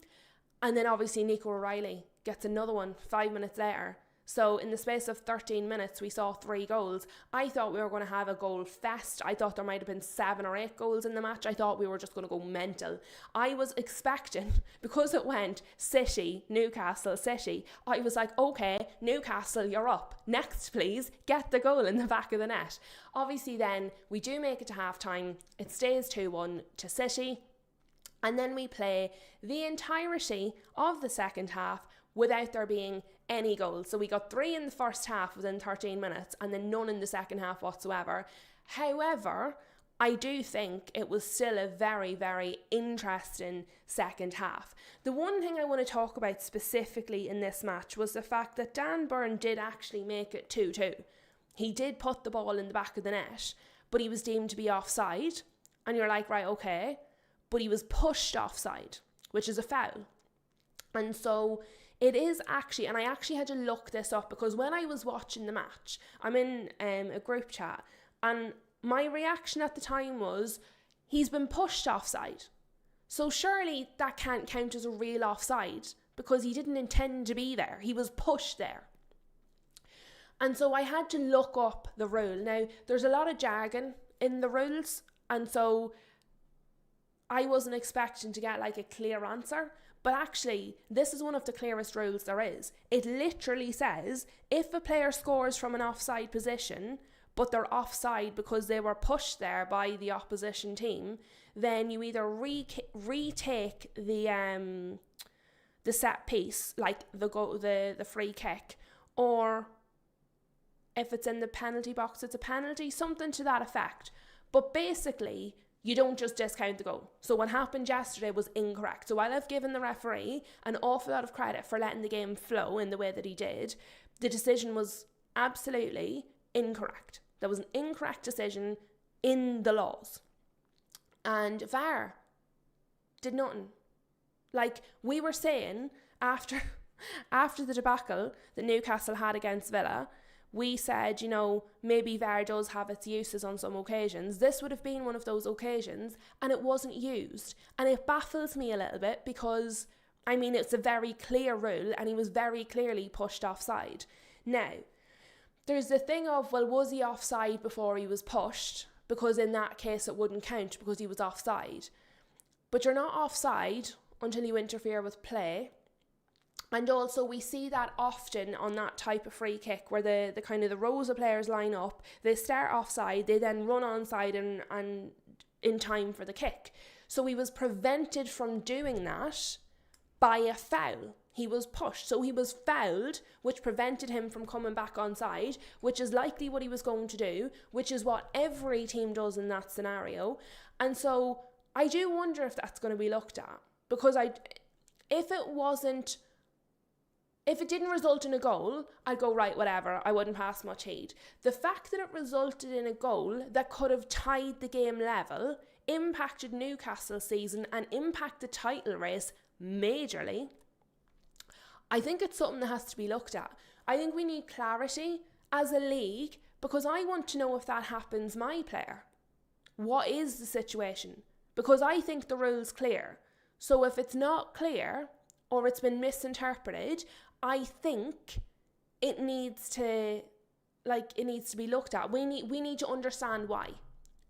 And then obviously Nico O'Reilly gets another one 5 minutes later. So in the space of 13 minutes, we saw 3 goals. I thought we were going to have a goal fest. I thought there might have been 7 or 8 goals in the match. I thought we were just going to go mental. I was expecting, because it went City, Newcastle, City, I was like, okay, Newcastle, you're up. Next, please, get the goal in the back of the net. Obviously then, we do make it to half-time. It stays 2-1 to City. And then we play the entirety of the second half without there being any goals. So we got 3 in the first half within 13 minutes and then none in the second half whatsoever. However, I do think it was still a very, very interesting second half. The one thing I want to talk about specifically in this match was the fact that Dan Burn did actually make it 2-2. He did put the ball in the back of the net, but he was deemed to be offside. And you're like, right, okay. But he was pushed offside, which is a foul. And so it is actually, and I actually had to look this up because when I was watching the match, I'm in a group chat, and my reaction at the time was, he's been pushed offside. So surely that can't count as a real offside because he didn't intend to be there. He was pushed there. And so I had to look up the rule. Now, there's a lot of jargon in the rules, and so I wasn't expecting to get like a clear answer. But actually, this is one of the clearest rules there is. It literally says, if a player scores from an offside position, but they're offside because they were pushed there by the opposition team, then you either retake the set piece, like the free kick, or if it's in the penalty box, it's a penalty, something to that effect. But basically, you don't just discount the goal. So what happened yesterday was incorrect. So while I've given the referee an awful lot of credit for letting the game flow in the way that he did, the decision was absolutely incorrect. There was an incorrect decision in the laws. And VAR did nothing. Like we were saying after the debacle that Newcastle had against Villa, we said, you know, maybe VAR does have its uses on some occasions. This would have been one of those occasions and it wasn't used. And it baffles me a little bit because, I mean, it's a very clear rule and he was very clearly pushed offside. Now, there's the thing of, well, was he offside before he was pushed? Because in that case, it wouldn't count because he was offside. But you're not offside until you interfere with play. And also we see that often on that type of free kick where the kind of the rows of players line up, they start offside, they then run onside and in time for the kick. So he was prevented from doing that by a foul. He was pushed. So he was fouled, which prevented him from coming back onside, which is likely what he was going to do, which is what every team does in that scenario. And so I do wonder if that's going to be looked at. Because if it didn't result in a goal, I'd go, right, whatever, I wouldn't pass much heed. The fact that it resulted in a goal that could have tied the game level impacted Newcastle's season and impacted the title race majorly. I think it's something that has to be looked at. I think we need clarity as a league because I want to know if that happens my player. What is the situation? Because I think the rule's clear. So if it's not clear or it's been misinterpreted, I think it needs to be looked at. We need to understand why,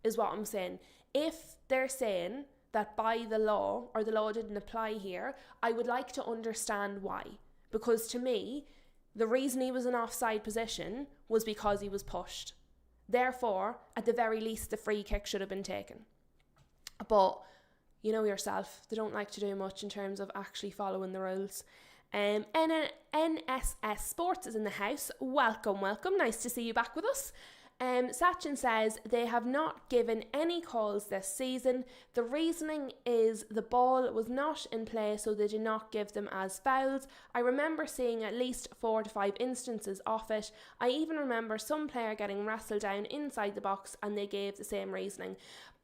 is what I'm saying. If they're saying that by the law or the law didn't apply here, I would like to understand why. Because to me, the reason he was in offside position was because he was pushed. Therefore, at the very least, the free kick should have been taken. But you know yourself, they don't like to do much in terms of actually following the rules. NSS Sports is in the house. Welcome. Nice to see you back with us. Sachin says they have not given any calls this season. The reasoning is the ball was not in play, so they did not give them as fouls. I remember seeing at least 4 to 5 instances of it. I even remember some player getting wrestled down inside the box and they gave the same reasoning.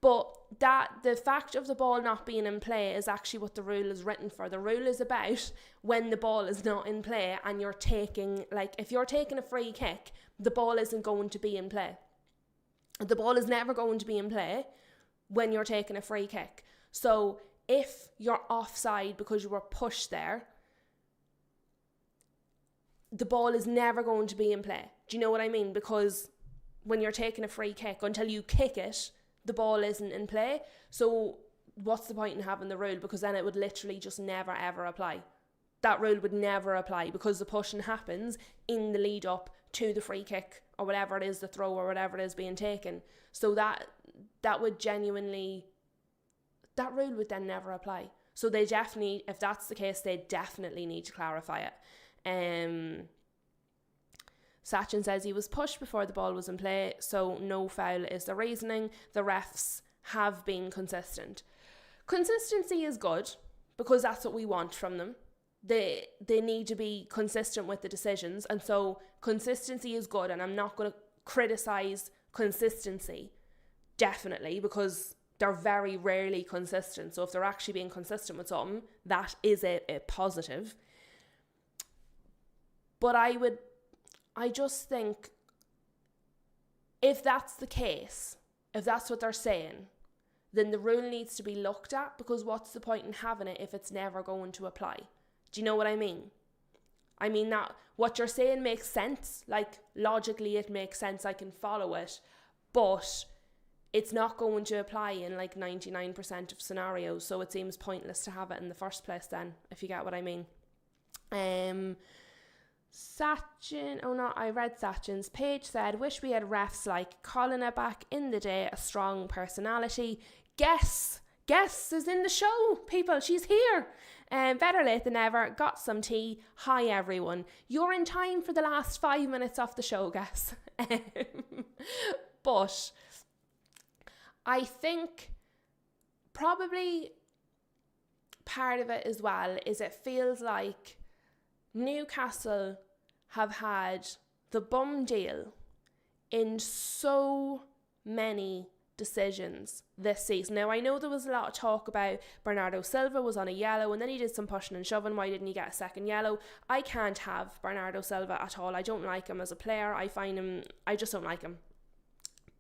But the fact of the ball not being in play is actually what the rule is written for. The rule is about when the ball is not in play and you're taking, like, if you're taking a free kick, the ball isn't going to be in play. The ball is never going to be in play when you're taking a free kick. So if you're offside because you were pushed there, the ball is never going to be in play. Do you know what I mean? Because when you're taking a free kick, until you kick it, the ball isn't in play. So what's the point in having the rule? Because then it would literally just never ever apply. That rule would never apply because the pushing happens in the lead up to the free kick or whatever it is, the throw or whatever it is being taken. So that would genuinely, that rule would then never apply. So they definitely, if that's the case, they definitely need to clarify it. Sachin says he was pushed before the ball was in play, so no foul is the reasoning. The refs have been consistent. Consistency is good because that's what we want from them. They need to be consistent with the decisions, and so consistency is good, and I'm not going to criticise consistency, definitely, because they're very rarely consistent. So if they're actually being consistent with something, that is a positive. But I just think if that's the case, if that's what they're saying, then the rule needs to be looked at, because what's the point in having it if it's never going to apply? Do you know what I mean? I mean that what you're saying makes sense. Like, logically it makes sense. I can follow it. But it's not going to apply in like 99% of scenarios. So it seems pointless to have it in the first place then, if you get what I mean. Sachin, I read Sachin's page said, wish we had refs like Colin back in the day, a strong personality. Guess is in the show, people. She's here. Better late than never. Got some tea. Hi everyone. You're in time for the last 5 minutes of the show, Guess. But I think probably part of it as well is it feels like Newcastle have had the bum deal in so many decisions this season. Now, I know there was a lot of talk about Bernardo Silva was on a yellow and then he did some pushing and shoving. Why didn't he get a second yellow? I can't have Bernardo Silva at all. I don't like him as a player. I just don't like him.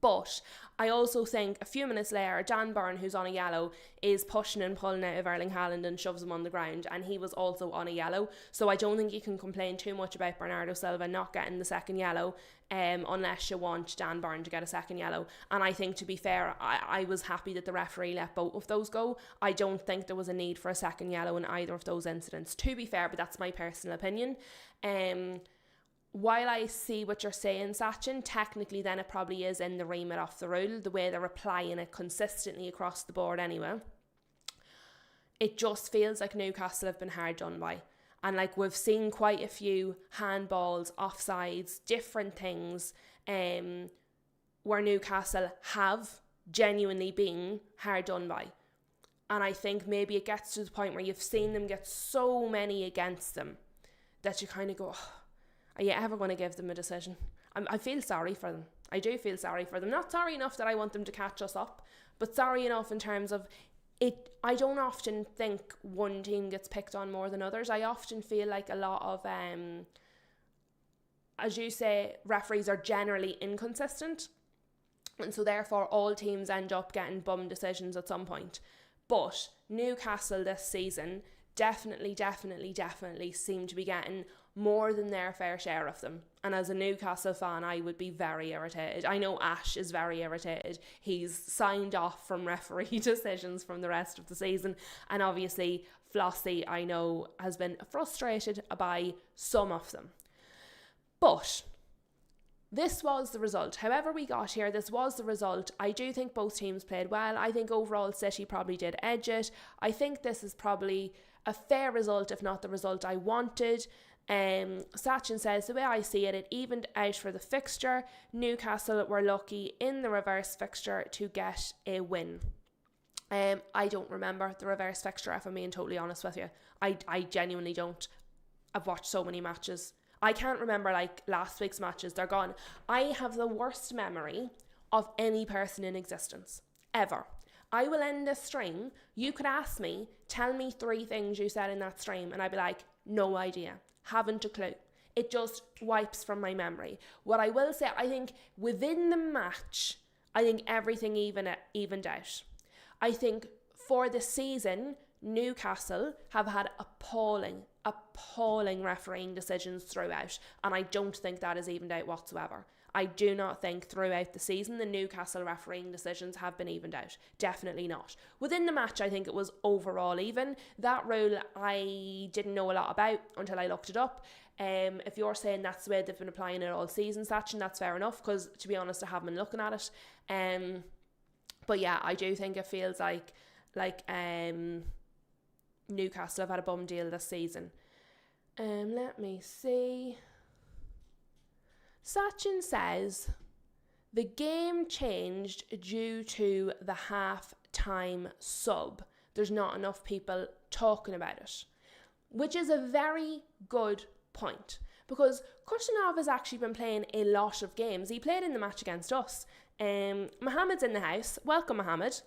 But I also think a few minutes later, Dan Burn, who's on a yellow, is pushing and pulling out of Erling Haaland and shoves him on the ground, and he was also on a yellow. So I don't think you can complain too much about Bernardo Silva not getting the second yellow, unless you want Dan Burn to get a second yellow. And I think, to be fair, I was happy that the referee let both of those go. I don't think there was a need for a second yellow in either of those incidents, to be fair, but that's my personal opinion. While I see what you're saying, Sachin, technically then it probably is in the remit of the rule, the way they're applying it consistently across the board anyway. It just feels like Newcastle have been hard done by. And like, we've seen quite a few handballs, offsides, different things where Newcastle have genuinely been hard done by. And I think maybe it gets to the point where you've seen them get so many against them that you kind of go, are you ever going to give them a decision? I feel sorry for them. I do feel sorry for them. Not sorry enough that I want them to catch us up, but sorry enough in terms of it. I don't often think one team gets picked on more than others. I often feel like a lot of, as you say, referees are generally inconsistent. And so therefore all teams end up getting bum decisions at some point. But Newcastle this season definitely seem to be getting more than their fair share of them. And as a Newcastle fan, I would be very irritated. I know Ash is very irritated. He's signed off from referee decisions from the rest of the season. And obviously, Flossie, I know, has been frustrated by some of them. But this was the result. However we got here, this was the result. I do think both teams played well. I think overall City probably did edge it. I think this is probably a fair result, if not the result I wanted. Sachin says, the way I see it, it evened out for the fixture. Newcastle were lucky in the reverse fixture to get a win. I don't remember the reverse fixture, if I'm being totally honest with you. I genuinely don't. I've watched so many matches. I can't remember like last week's matches. They're gone. I have the worst memory of any person in existence ever. I will end this stream. You could ask me, tell me 3 things you said in that stream, and I'd be like, no idea. Haven't a clue. It just wipes from my memory. What I will say, I think within the match, I think everything evened out. I think for the season, Newcastle have had appalling refereeing decisions throughout, and I don't think that is evened out whatsoever. I do not think throughout the season the Newcastle refereeing decisions have been evened out. Definitely not. Within the match, I think it was overall even. That rule I didn't know a lot about until I looked it up. If you're saying that's the way they've been applying it all season, Sachin, that's fair enough, because to be honest, I haven't been looking at it. But yeah, I do think it feels like Newcastle have had a bum deal this season. Let me see. Sachin says the game changed due to the half-time sub. There's not enough people talking about it, which is a very good point, because Kushtanov has actually been playing a lot of games. He played in the match against us. Mohammed's in the house. Welcome, Mohammed.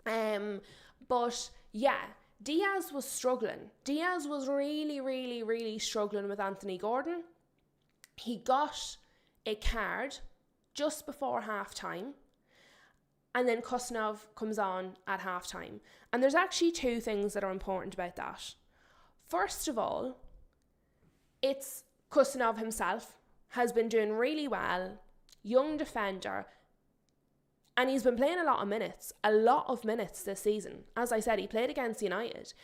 But yeah, Diaz was struggling. Diaz was really, really, really struggling with Anthony Gordon. He got a card just before half-time, and then Kushtanov comes on at half-time. And there's actually two things that are important about that. First of all, it's Kushtanov himself has been doing really well, young defender, and he's been playing a lot of minutes this season. As I said, he played against United.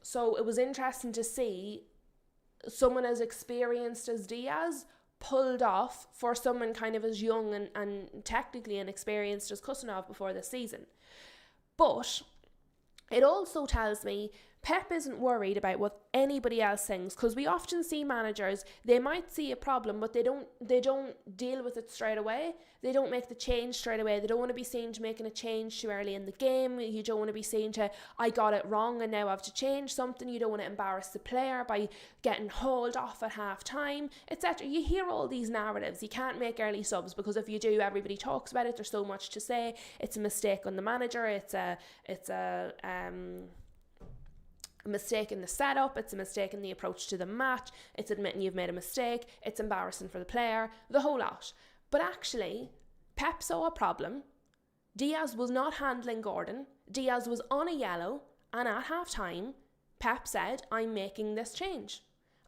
So it was interesting to see someone as experienced as Diaz pulled off for someone kind of as young and technically inexperienced as Kushtanov before this season. But it also tells me Pep isn't worried about what anybody else thinks, because we often see managers, they might see a problem, but they don't deal with it straight away. They don't make the change straight away. They don't want to be seen to making a change too early in the game. You don't want to be seen to, I got it wrong and now I have to change something. You don't want to embarrass the player by getting hauled off at half time, etc. You hear all these narratives. You can't make early subs, because if you do, everybody talks about it. There's so much to say. It's a mistake on the manager. It's a mistake in the setup, it's a mistake in the approach to the match, it's admitting you've made a mistake, it's embarrassing for the player, the whole lot. But actually, Pep saw a problem. Diaz was not handling Gordon. Diaz was on a yellow, and at half-time, Pep said, I'm making this change.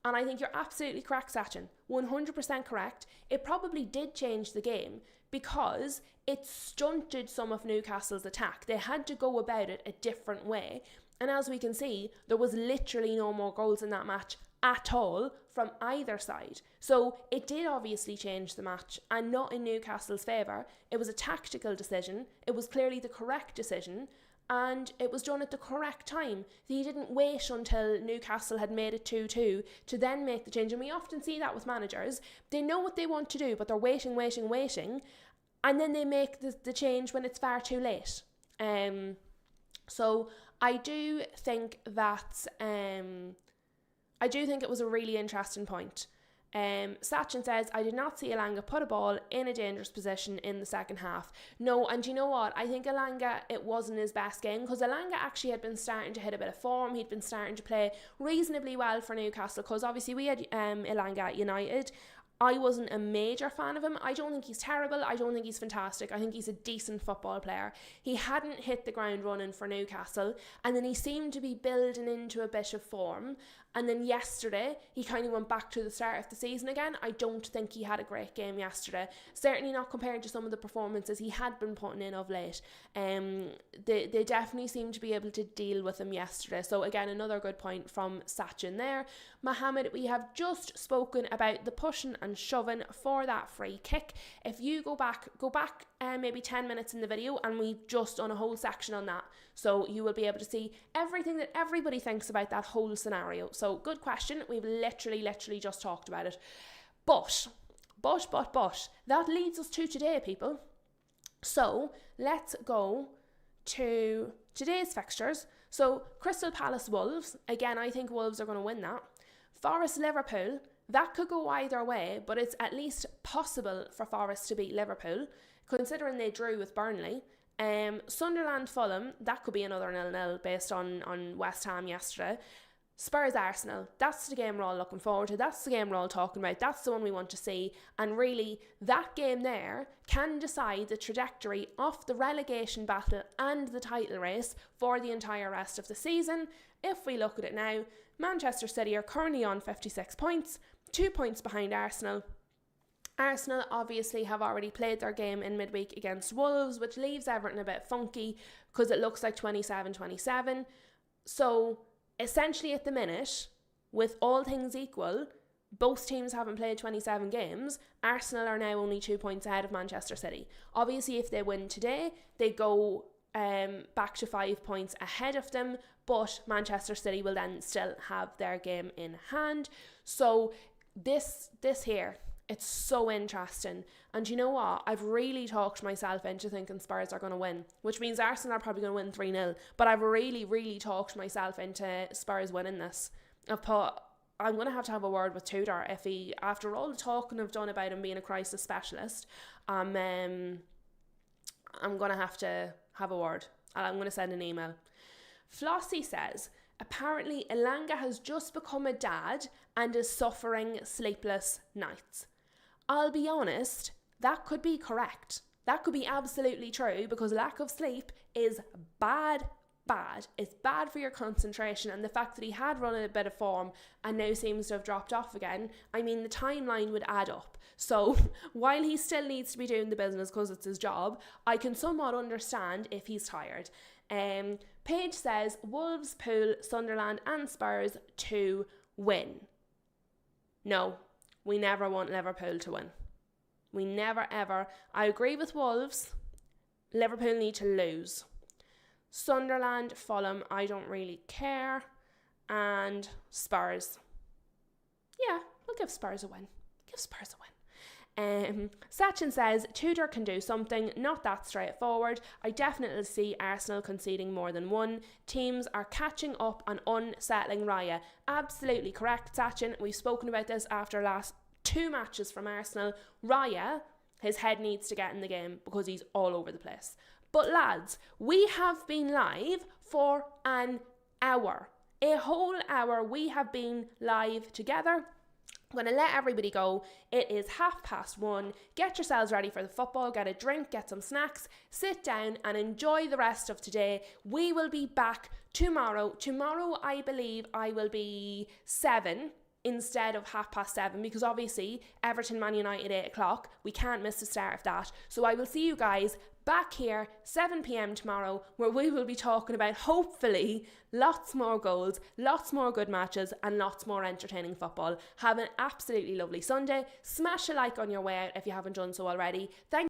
And I think you're absolutely correct, Sachin. 100% correct. It probably did change the game, because it stunted some of Newcastle's attack. They had to go about it a different way. And as we can see, there was literally no more goals in that match at all from either side. So it did obviously change the match, and not in Newcastle's favour. It was a tactical decision. It was clearly the correct decision, and it was done at the correct time. He didn't wait until Newcastle had made it 2-2 to then make the change. And we often see that with managers. They know what they want to do, but they're waiting, and then they make the change when it's far too late. So I do think that it was a really interesting point. Sachin says, I did not see Elanga put a ball in a dangerous position in the second half. No, and you know what? I think Elanga, it wasn't his best game, because Elanga actually had been starting to hit a bit of form. He'd been starting to play reasonably well for Newcastle, because obviously we had Elanga at United. I wasn't a major fan of him. I don't think he's terrible. I don't think he's fantastic. I think he's a decent football player. He hadn't hit the ground running for Newcastle, and then he seemed to be building into a bit of form. And then yesterday, he kind of went back to the start of the season again. I don't think he had a great game yesterday. Certainly not compared to some of the performances he had been putting in of late. They definitely seemed to be able to deal with him yesterday. So again, another good point from Sachin there. Mohammed, we have just spoken about the pushing and shoving for that free kick. If you go back maybe 10 minutes in the video, and we've just done a whole section on that. So you will be able to see everything that everybody thinks about that whole scenario. So good question. We've literally just talked about it. But, that leads us to today, people. So let's go to today's fixtures. So Crystal Palace Wolves. Again, I think Wolves are going to win that. Forest Liverpool. That could go either way, but it's at least possible for Forest to beat Liverpool, considering they drew with Burnley. Sunderland Fulham, that could be another 0-0 based on West Ham yesterday. Spurs Arsenal, that's the game we're all looking forward to. That's the game we're all talking about. That's the one we want to see. And really, that game there can decide the trajectory of the relegation battle and the title race for the entire rest of the season. If we look at it now, Manchester City are currently on 56 points, 2 points behind Arsenal. Arsenal obviously have already played their game in midweek against Wolves, which leaves Everton a bit funky because it looks like 27-27. So essentially at the minute, with all things equal, both teams haven't played 27 games. Arsenal are now only 2 points ahead of Manchester City. Obviously, if they win today, they go back to 5 points ahead of them, but Manchester City will then still have their game in hand. So this here, it's so interesting. And you know what? I've really talked myself into thinking Spurs are going to win, which means Arsenal are probably going to win 3-0. But I've really talked myself into Spurs winning this. I've thought I'm going to have a word with Tudor if he, after all the talking I've done about him being a crisis specialist, I'm going to have a word. I'm going to send an email. Flossie says, apparently Elanga has just become a dad and is suffering sleepless nights. I'll be honest, that could be correct. That could be absolutely true, because lack of sleep is bad. It's bad for your concentration, and the fact that he had run in a bit of form and now seems to have dropped off again, I mean, the timeline would add up. So while he still needs to be doing the business because it's his job, I can somewhat understand if he's tired. Paige says Wolves, Pool, Sunderland and Spurs to win. No, we never want Liverpool to win. We never ever. I agree with Wolves. Liverpool need to lose. Sunderland, Fulham, I don't really care. And Spurs. Yeah, we'll give Spurs a win. Sachin says Tudor can do something, not that straightforward. I definitely see Arsenal conceding more than one. Teams are catching up on unsettling Raya. Absolutely correct, Sachin. We've spoken about this after last 2 matches from Arsenal. Raya, his head needs to get in the game because he's all over the place. But lads, we have been live for an hour. A whole hour we have been live together. I'm going to let everybody go. It is 1:30. Get yourselves ready for the football, get a drink, get some snacks, sit down and enjoy the rest of today. We will be back tomorrow. Tomorrow, I believe I will be 7 instead of 7:30, because obviously Everton Man United 8 o'clock. We can't miss the start of that. So I will see you guys back here 7 p.m. tomorrow, where we will be talking about, hopefully, lots more goals, lots more good matches and lots more entertaining football. Have an absolutely lovely Sunday. Smash a like on your way out if you haven't done so already. Thank